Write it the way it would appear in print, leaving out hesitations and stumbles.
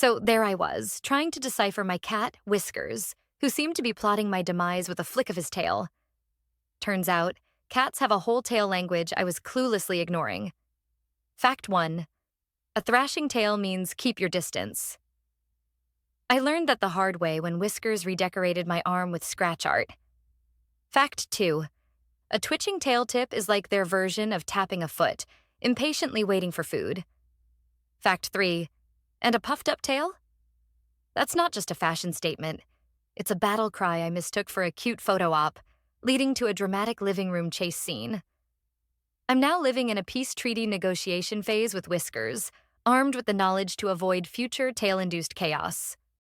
So there I was, trying to decipher my cat, Whiskers, who seemed to be plotting my demise with a flick of his tail. Turns out, cats have a whole tail language I was cluelessly ignoring. Fact 1. A thrashing tail means keep your distance. I learned that the hard way when Whiskers redecorated my arm with scratch art. Fact 2. A twitching tail tip is like their version of tapping a foot, impatiently waiting for food. Fact 3. And a puffed up tail? That's not just a fashion statement. It's a battle cry I mistook for a cute photo op, leading to a dramatic living room chase scene. I'm now living in a peace treaty negotiation phase with Whiskers, armed with the knowledge to avoid future tail-induced chaos.